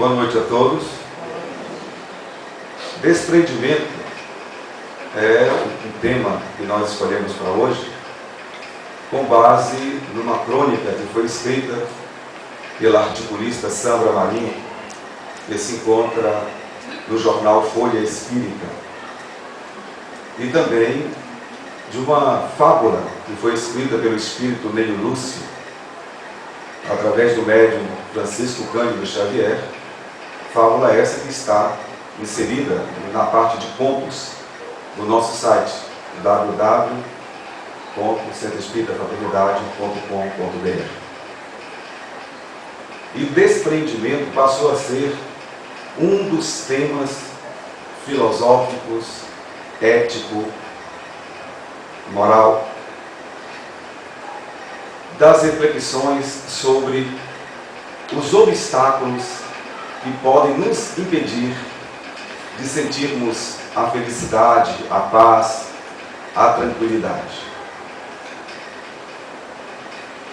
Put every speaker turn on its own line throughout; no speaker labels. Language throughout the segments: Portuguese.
Boa noite a todos. Desprendimento é um tema que nós escolhemos para hoje, com base numa crônica que foi escrita pela articulista Sandra Marinho, que se encontra no jornal Folha Espírita, e também de uma fábula que foi escrita pelo espírito Neio Lúcio, através do médium Francisco Cândido Xavier, fábula essa que está inserida na parte de contos do nosso site www.centroespíritafraternidade.com.br. E desprendimento passou a ser um dos temas filosóficos, ético, moral, das reflexões sobre os obstáculos que podem nos impedir de sentirmos a felicidade, a paz, a tranquilidade.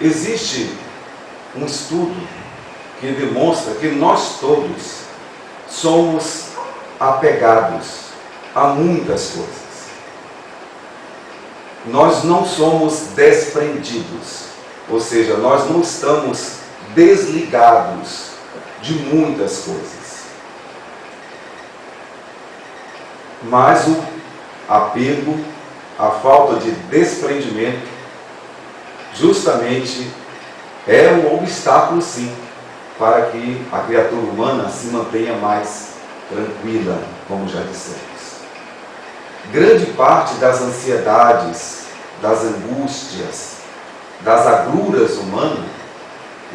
Existe um estudo que demonstra que nós todos somos apegados a muitas coisas. Nós não somos desprendidos, ou seja, nós não estamos desligados de muitas coisas. Mas o apego, a falta de desprendimento, justamente é um obstáculo, sim, para que a criatura humana se mantenha mais tranquila, como já dissemos. Grande parte das ansiedades, das angústias, das agruras humanas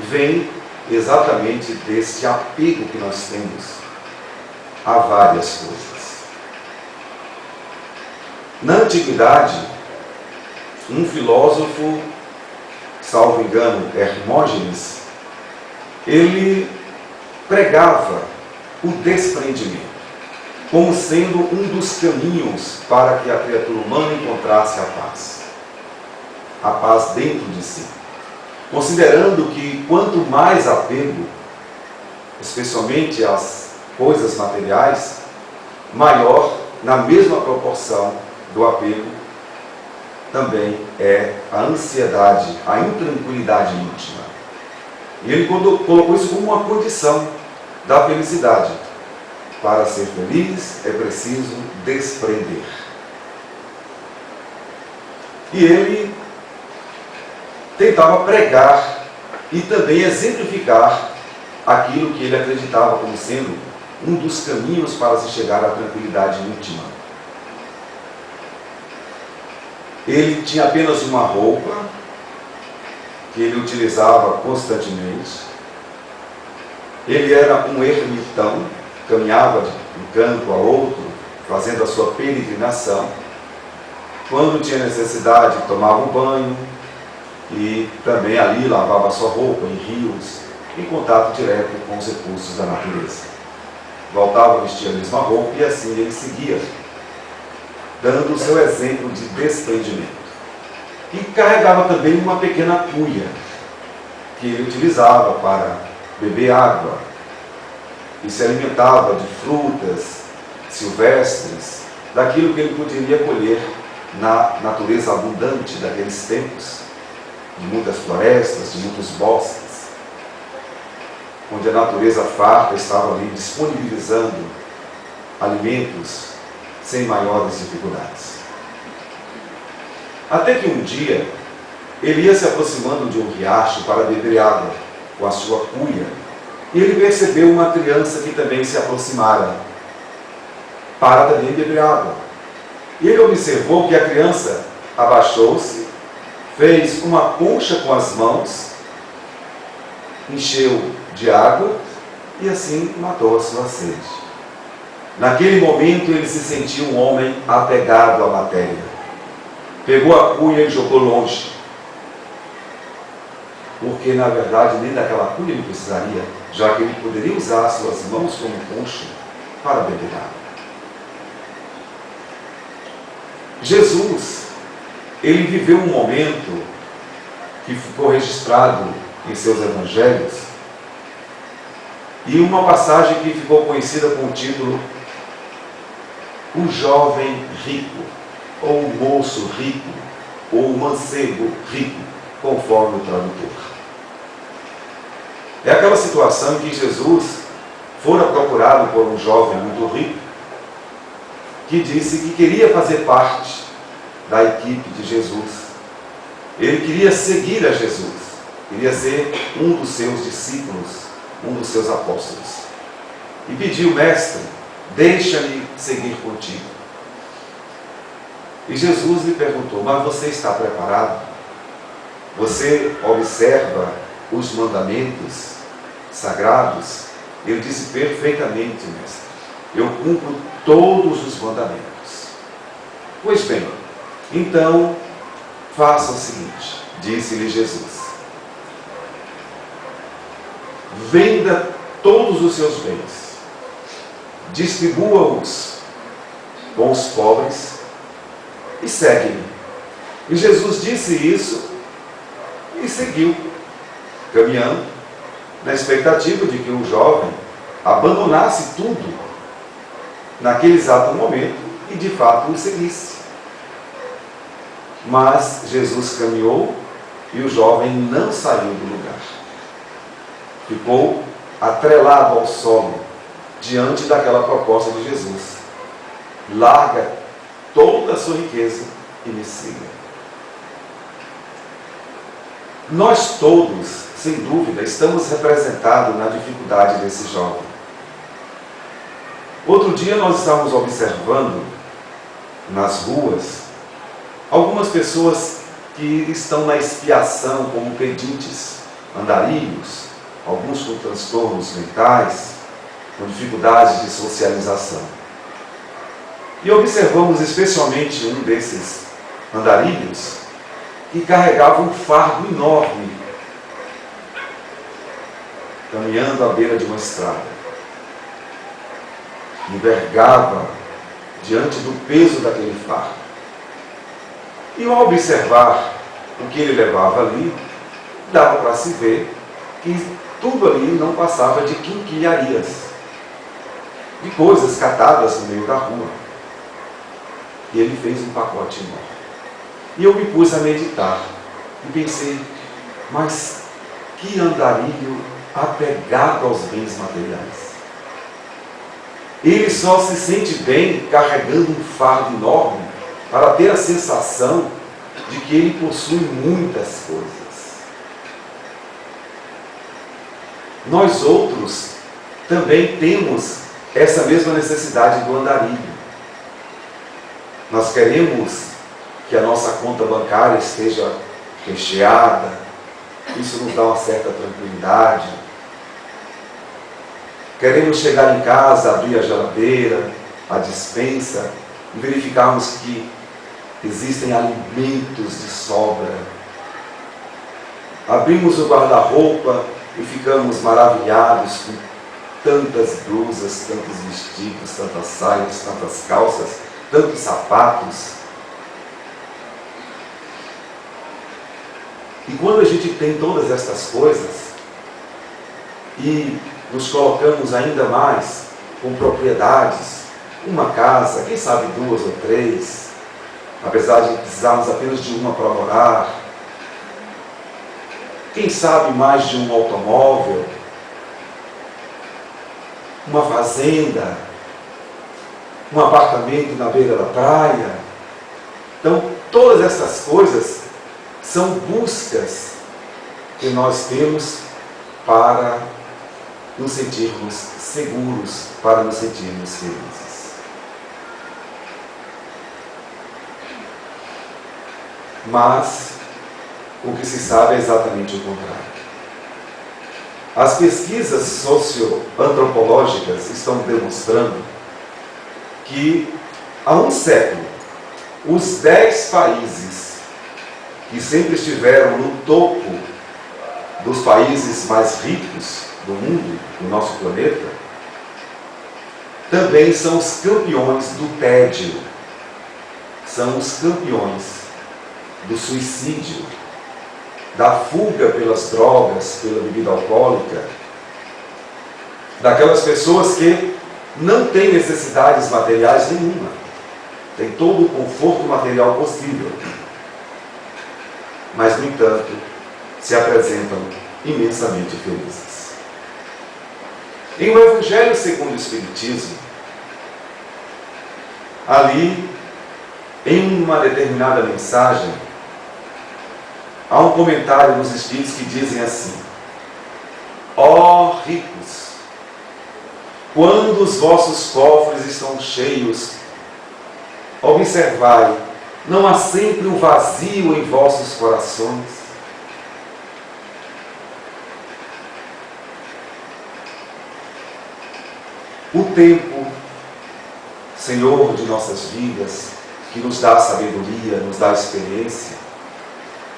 vem exatamente desse apego que nós temos a várias coisas. Na antiguidade, um filósofo, salvo engano, Hermógenes, ele pregava o desprendimento como sendo um dos caminhos para que a criatura humana encontrasse a paz dentro de si, considerando que quanto mais apego, especialmente às coisas materiais, maior, na mesma proporção do apego, também é a ansiedade, a intranquilidade íntima. E ele colocou isso como uma condição da felicidade. Para ser feliz é preciso desprender. E ele tentava pregar e também exemplificar aquilo que ele acreditava como sendo um dos caminhos para se chegar à tranquilidade íntima. Ele tinha apenas uma roupa que ele utilizava constantemente. Ele era um ermitão, caminhava de um canto a outro, fazendo a sua peregrinação. Quando tinha necessidade, tomava um banho e também ali lavava a sua roupa em rios, em contato direto com os recursos da natureza. Voltava a vestir a mesma roupa e assim ele seguia, dando o seu exemplo de desprendimento. E carregava também uma pequena cuia, que ele utilizava para beber água, e se alimentava de frutas silvestres, daquilo que ele poderia colher na natureza abundante daqueles tempos, de muitas florestas, de muitos bosques, onde a natureza farta estava ali disponibilizando alimentos sem maiores dificuldades. Até que um dia, ele ia se aproximando de um riacho para beber água com a sua cuia, e ele percebeu uma criança que também se aproximara para também beber água. E ele observou que a criança abaixou-se, fez uma concha com as mãos, encheu de água e assim matou a sua sede. Naquele momento ele se sentiu um homem apegado à matéria. Pegou a cuia e jogou longe. Porque na verdade nem daquela cuia ele precisaria, já que ele poderia usar as suas mãos como concha para beber água. Jesus, ele viveu um momento que ficou registrado em seus evangelhos, E uma passagem que ficou conhecida com o título O Jovem Rico, ou o Moço Rico, ou o Mancebo Rico, conforme o tradutor. É aquela situação em que Jesus fora procurado por um jovem muito rico, que disse que queria fazer parte da equipe de Jesus. Ele queria seguir a Jesus, queria ser um dos seus discípulos, um dos seus apóstolos. E pediu: mestre, deixa-me seguir contigo. E Jesus lhe perguntou: mas você está preparado? Você observa os mandamentos sagrados? Ele disse: perfeitamente, mestre. Eu cumpro todos os mandamentos. Pois bem, então faça o seguinte, disse-lhe Jesus: venda todos os seus bens, distribua-os com os pobres e segue-me. E Jesus disse isso e seguiu, caminhando, na expectativa de que o jovem abandonasse tudo naquele exato momento e de fato o seguisse. Mas Jesus caminhou e o jovem não saiu do lugar. Ficou atrelado ao solo diante daquela proposta de Jesus: larga toda a sua riqueza e me siga. Nós todos, sem dúvida, estamos representados na dificuldade desse jovem. Outro dia nós estávamos observando nas ruas algumas pessoas que estão na expiação como pedintes, andarilhos, alguns com transtornos mentais, com dificuldades de socialização. E observamos especialmente um desses andarilhos que carregava um fardo enorme, caminhando à beira de uma estrada. Envergava diante do peso daquele fardo. E ao observar o que ele levava ali, dava para se ver que tudo ali não passava de quinquilharias, de coisas catadas no meio da rua. E ele fez um pacote enorme. E eu me pus a meditar e pensei: mas que andarilho apegado aos bens materiais. Ele só se sente bem carregando um fardo enorme para ter a sensação de que ele possui muitas coisas. Nós outros também temos essa mesma necessidade do andarilho. Nós queremos que a nossa conta bancária esteja recheada, isso nos dá uma certa tranquilidade. Queremos chegar em casa, abrir a geladeira, a despensa e verificarmos que existem alimentos de sobra. Abrimos o guarda-roupa e ficamos maravilhados com tantas blusas, tantos vestidos, tantas saias, tantas calças, tantos sapatos. E quando a gente tem todas estas coisas e nos colocamos ainda mais com propriedades, uma casa, quem sabe 2 ou 3, apesar de precisarmos apenas de uma para morar, quem sabe mais de um automóvel, uma fazenda, um apartamento na beira da praia. Então, todas essas coisas são buscas que nós temos para nos sentirmos seguros, para nos sentirmos felizes. Mas o que se sabe é exatamente o contrário. As pesquisas socioantropológicas estão demonstrando que há um século, os 10 países que sempre estiveram no topo dos países mais ricos do mundo, do nosso planeta, também são os campeões do tédio, são os campeões do suicídio, da fuga pelas drogas, pela bebida alcoólica. daquelas pessoas que não têm necessidades materiais nenhuma, tem todo o conforto material possível, mas, no entanto, se apresentam imensamente felizes. Em o Evangelho segundo o Espiritismo, ali, em uma determinada mensagem, há um comentário dos Espíritos que dizem assim: ó ricos, quando os vossos cofres estão cheios, observai, não há sempre um vazio em vossos corações? O tempo, Senhor de nossas vidas, que nos dá sabedoria, nos dá experiência,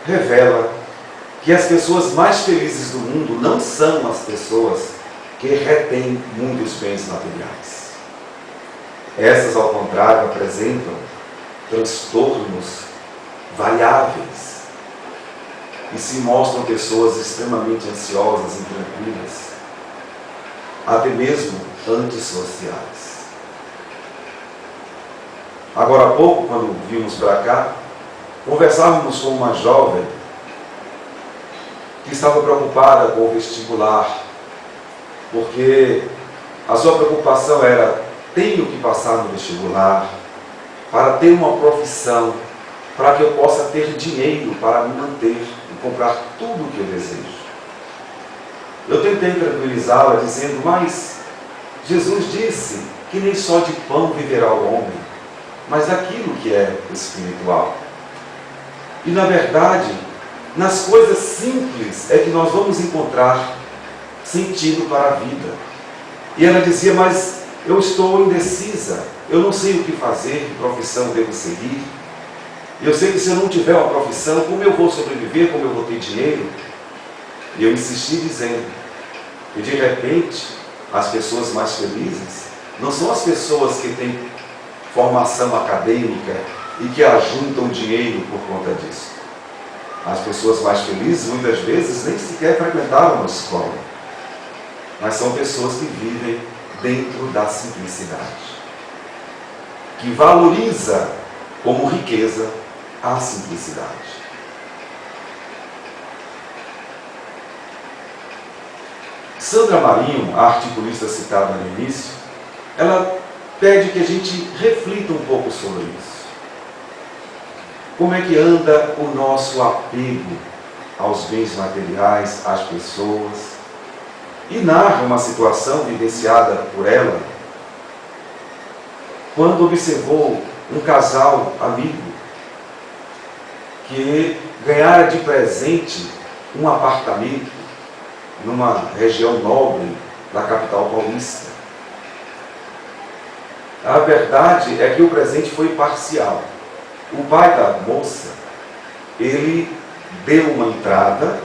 revela que as pessoas mais felizes do mundo não são as pessoas que retêm muitos bens materiais. Essas, ao contrário, apresentam transtornos variáveis e se mostram pessoas extremamente ansiosas e intranquilas, até mesmo antissociais. Agora há pouco, quando vimos para cá, conversávamos com uma jovem que estava preocupada com o vestibular, porque a sua preocupação era: tenho que passar no vestibular para ter uma profissão, para que eu possa ter dinheiro para me manter e comprar tudo o que eu desejo. Eu tentei tranquilizá-la dizendo: mas Jesus disse que nem só de pão viverá o homem, mas daquilo que é espiritual. E, na verdade, nas coisas simples é que nós vamos encontrar sentido para a vida. E ela dizia: mas eu estou indecisa, eu não sei o que fazer, que profissão devo seguir. Eu sei que se eu não tiver uma profissão, como eu vou sobreviver, como eu vou ter dinheiro? E eu insisti dizendo que, de repente, as pessoas mais felizes não são as pessoas que têm formação acadêmica e que ajuntam dinheiro por conta disso. As pessoas mais felizes, muitas vezes, nem sequer frequentaram uma escola, mas são pessoas que vivem dentro da simplicidade, que valoriza como riqueza a simplicidade. Sandra Marinho, a articulista citada no início, ela pede que a gente reflita um pouco sobre isso. Como é que anda o nosso apego aos bens materiais, às pessoas? E narra uma situação vivenciada por ela, quando observou um casal amigo que ganhara de presente um apartamento numa região nobre da capital paulista. A verdade é que o presente foi parcial. O pai da moça, ele deu uma entrada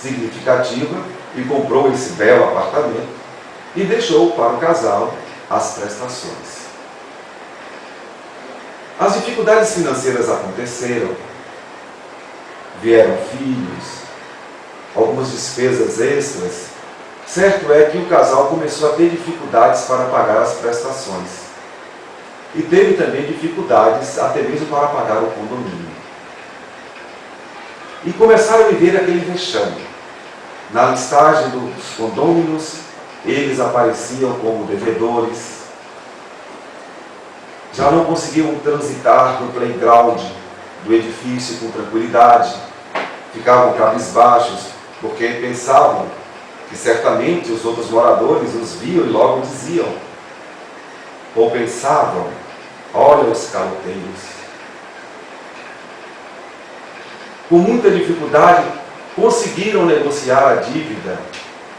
significativa e comprou esse belo apartamento e deixou para o casal as prestações. As dificuldades financeiras aconteceram, vieram filhos, algumas despesas extras. Certo é que o casal começou a ter dificuldades para pagar as prestações. E teve também dificuldades até mesmo para pagar o condomínio. E começaram a viver aquele vexame. Na listagem dos condôminos, eles apareciam como devedores. Já não conseguiam transitar no playground do edifício com tranquilidade. Ficavam cabisbaixos, porque pensavam que certamente os outros moradores os viam e logo diziam, ou pensavam: olha os caloteiros. Com muita dificuldade, conseguiram negociar a dívida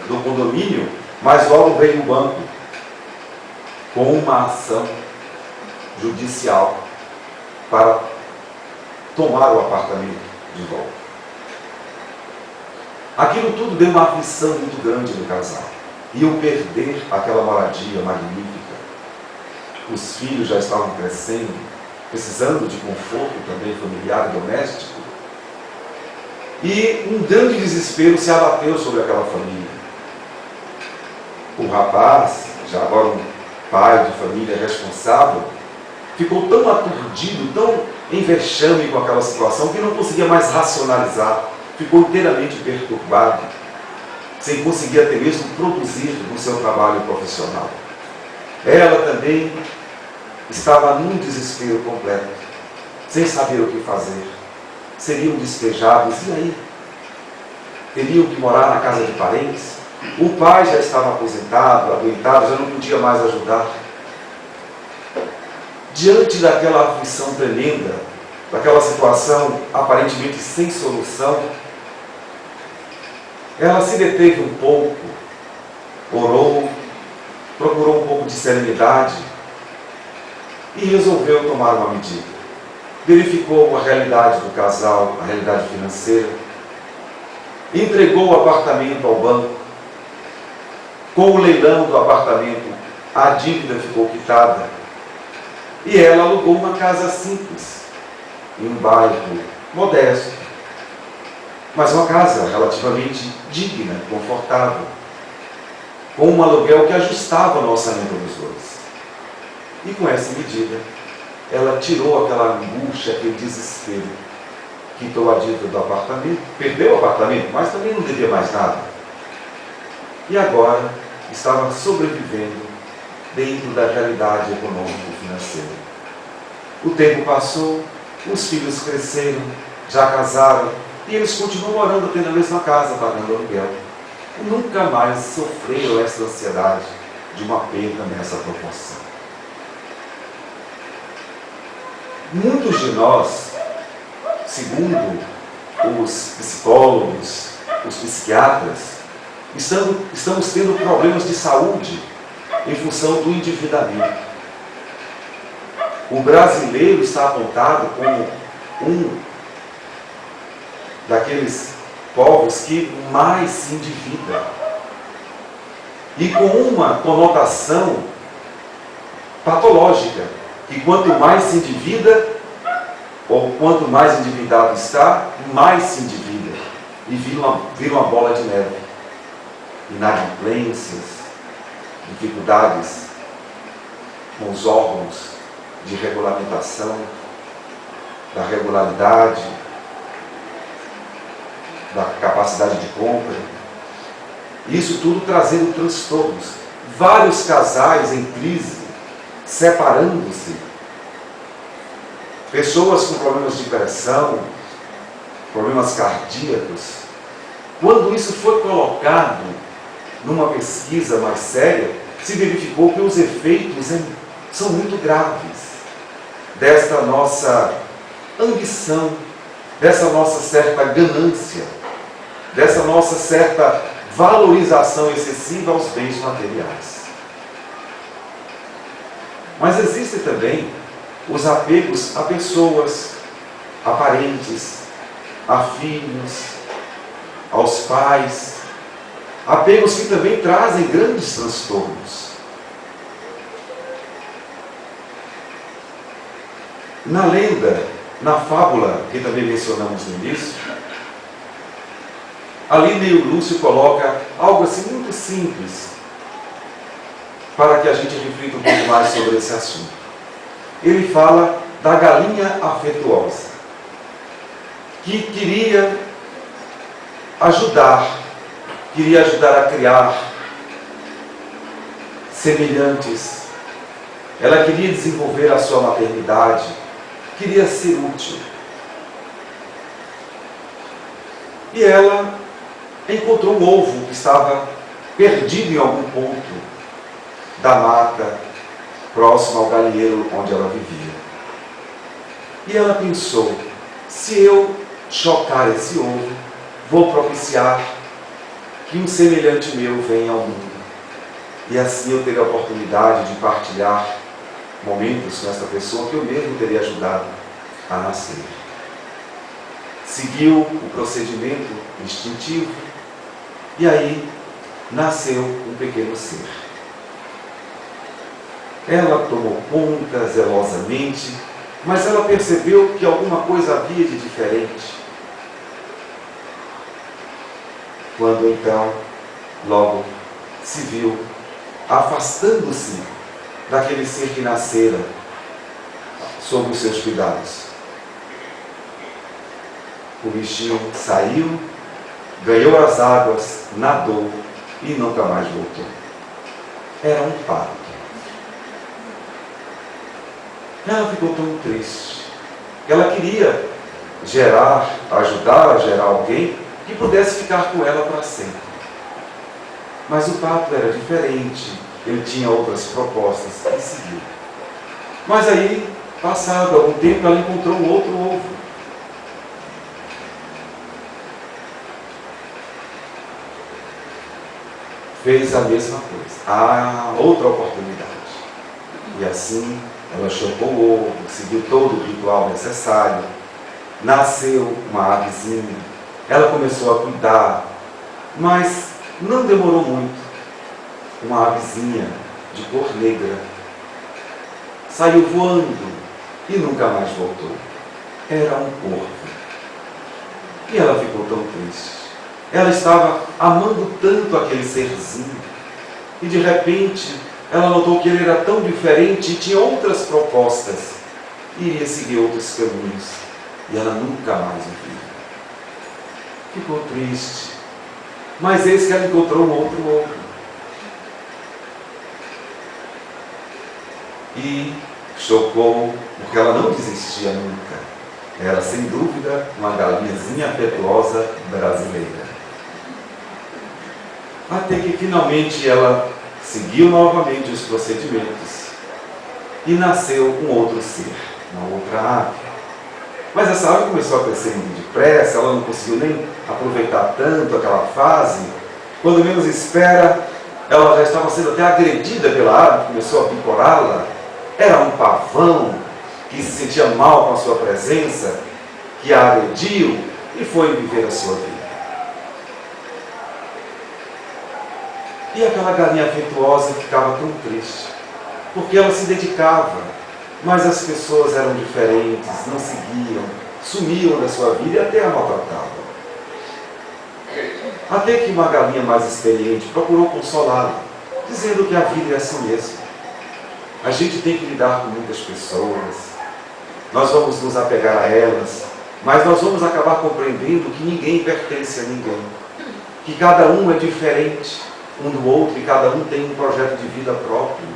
do condomínio, mas logo veio o banco com uma ação judicial para tomar o apartamento de volta. Aquilo tudo deu uma aflição muito grande no casal. Iam perder aquela moradia magnífica. Os filhos já estavam crescendo, precisando de conforto também familiar e doméstico. E um grande desespero se abateu sobre aquela família. O rapaz, já agora um pai de família responsável, ficou tão aturdido, tão em vexame com aquela situação, que não conseguia mais racionalizar, ficou inteiramente perturbado, sem conseguir até mesmo produzir no seu trabalho profissional. Ela também estava num desespero completo, sem saber o que fazer. Seriam despejados, e aí? Teriam que morar na casa de parentes? O pai já estava aposentado, adoentado, já não podia mais ajudar. Diante daquela aflição tremenda, daquela situação aparentemente sem solução, ela se deteve um pouco, orou, procurou um pouco de serenidade e resolveu tomar uma medida. Verificou a realidade do casal, a realidade financeira, entregou o apartamento ao banco. Com o leilão do apartamento, a dívida ficou quitada e ela alugou uma casa simples, em um bairro modesto, mas uma casa relativamente digna, confortável, com um aluguel que ajustava no orçamento dos dois. E com essa medida, ela tirou aquela angústia, aquele desespero, quitou a dívida do apartamento, perdeu o apartamento, mas também não devia mais nada. E agora estava sobrevivendo dentro da realidade econômico-financeira. O tempo passou, os filhos cresceram, já casaram, e eles continuam morando até na mesma casa, pagando aluguel. E nunca mais sofreram essa ansiedade de uma perda nessa proporção. Muitos de nós, segundo os psicólogos, os psiquiatras, estamos tendo problemas de saúde em função do endividamento. O brasileiro está apontado como um daqueles povos que mais se endivida. E com uma conotação patológica, que quanto mais se endivida, ou quanto mais endividado está, mais se endivida. E vira uma bola de neve. Inadimplências, dificuldades com os órgãos de regulamentação, da regularidade, da capacidade de compra. Isso tudo trazendo transtornos. Vários casais em crise, separando-se. Pessoas com problemas de pressão, problemas cardíacos. Quando isso foi colocado numa pesquisa mais séria, se verificou que os efeitos são muito graves desta nossa ambição, dessa nossa certa ganância, dessa nossa certa valorização excessiva aos bens materiais. Mas existem também os apegos a pessoas, a parentes, a filhos, aos pais, apegos que também trazem grandes transtornos. Na lenda, na fábula que também mencionamos no início, ali Neio Lúcio coloca algo assim muito simples para que a gente reflita um pouco mais sobre esse assunto. Ele fala da galinha afetuosa, que queria ajudar a criar semelhantes. Ela queria desenvolver a sua maternidade, queria ser útil. E ela encontrou um ovo que estava perdido em algum ponto da mata, próximo ao galinheiro onde ela vivia. E ela pensou, se eu chocar esse ovo, vou propiciar que um semelhante meu venha ao mundo. E assim eu terei a oportunidade de partilhar momentos com essa pessoa que eu mesmo teria ajudado a nascer. Seguiu o procedimento instintivo e aí nasceu um pequeno ser. Ela tomou conta zelosamente, mas ela percebeu que alguma coisa havia de diferente. Quando então, logo se viu afastando-se daquele ser que nascera sob os seus cuidados. O bichinho saiu, ganhou as águas, nadou e nunca mais voltou. Era um parto. Ela ficou tão triste. Ela queria ajudar a gerar alguém que pudesse ficar com ela para sempre. Mas o pato era diferente, ele tinha outras propostas e seguiu. Mas aí, passado algum tempo, ela encontrou um outro ovo. Fez a mesma coisa, outra oportunidade. E assim, ela chocou o ovo, seguiu todo o ritual necessário, nasceu uma avezinha, ela começou a cuidar, mas não demorou muito. Uma avezinha de cor negra saiu voando e nunca mais voltou. Era um corvo. E ela ficou tão triste. Ela estava amando tanto aquele serzinho. E de repente, ela notou que ele era tão diferente e tinha outras propostas. E iria seguir outros caminhos. E ela nunca mais o viu. Ficou triste. Mas eis que ela encontrou um outro ovo. E chocou, porque ela não desistia nunca. Era, sem dúvida, uma galinhazinha petosa brasileira. Até que finalmente ela seguiu novamente os procedimentos e nasceu um outro ser, uma outra ave. Mas essa ave começou a crescer muito depressa, ela não conseguiu nem aproveitar tanto aquela fase. Quando menos espera, ela já estava sendo até agredida pela ave, começou a picorá-la. Era um pavão que se sentia mal com a sua presença, que a agrediu e foi viver a sua vida. E aquela galinha afetuosa ficava tão triste, porque ela se dedicava, mas as pessoas eram diferentes, não seguiam, sumiam da sua vida e até a maltratavam. Até que uma galinha mais experiente procurou consolá-la, dizendo que a vida é assim mesmo. A gente tem que lidar com muitas pessoas, nós vamos nos apegar a elas, mas nós vamos acabar compreendendo que ninguém pertence a ninguém, que cada um é diferente um do outro e cada um tem um projeto de vida próprio.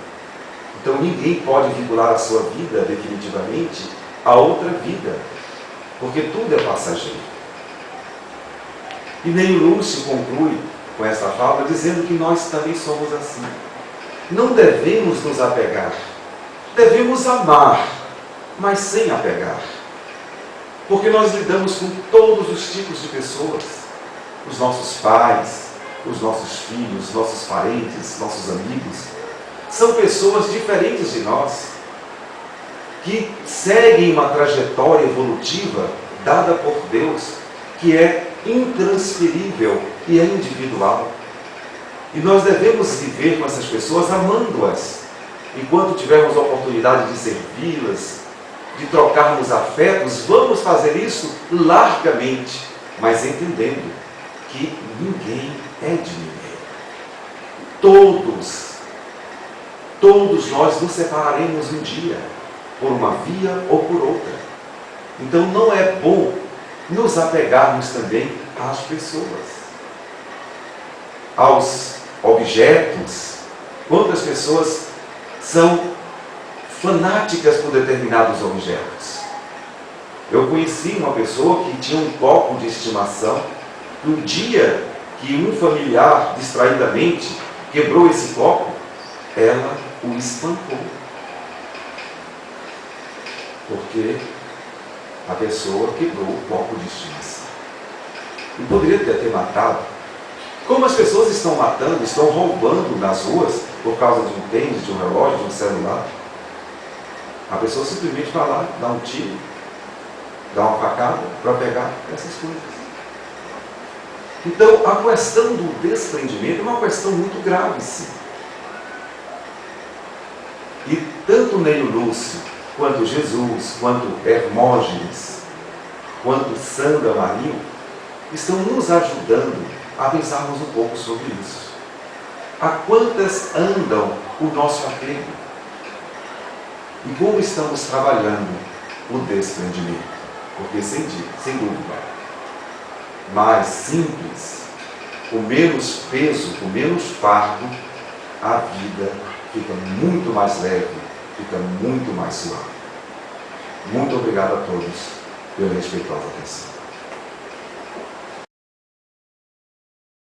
Então ninguém pode vincular a sua vida definitivamente a outra vida, porque tudo é passageiro. E Neio Lúcio conclui com essa fala dizendo que nós também somos assim. Não devemos nos apegar, devemos amar, mas sem apegar. Porque nós lidamos com todos os tipos de pessoas, os nossos pais, os nossos filhos, nossos parentes, nossos amigos. São pessoas diferentes de nós, que seguem uma trajetória evolutiva dada por Deus, que é intransferível e é individual. E nós devemos viver com essas pessoas amando-as. Enquanto tivermos a oportunidade de servi-las, de trocarmos afetos, vamos fazer isso largamente, mas entendendo que ninguém é de ninguém. Todos nós nos separaremos um dia, por uma via ou por outra. Então não é bom nos apegarmos também às pessoas, aos objetos. Quantas pessoas são fanáticas por determinados objetos. Eu conheci uma pessoa que tinha um copo de estimação. No dia que um familiar distraidamente quebrou esse copo, ela o espancou. Porque a pessoa quebrou o copo de estimação. E poderia ter matado. Como as pessoas estão matando, estão roubando nas ruas por causa de um tênis, de um relógio, de um celular. A pessoa simplesmente vai lá, dá um tiro, dá uma facada para pegar essas coisas. Então, a questão do desprendimento é uma questão muito grave, sim. E tanto Neio Lúcio, quanto Jesus, quanto Hermógenes, quanto Sandra Marinho, estão nos ajudando a pensarmos um pouco sobre isso. A quantas andam o nosso apego? E como estamos trabalhando o desprendimento? Porque sem dúvida, mais simples, com menos peso, com menos fardo, a vida fica muito mais leve, fica muito mais suave. Muito obrigado a todos pela respeitosa atenção.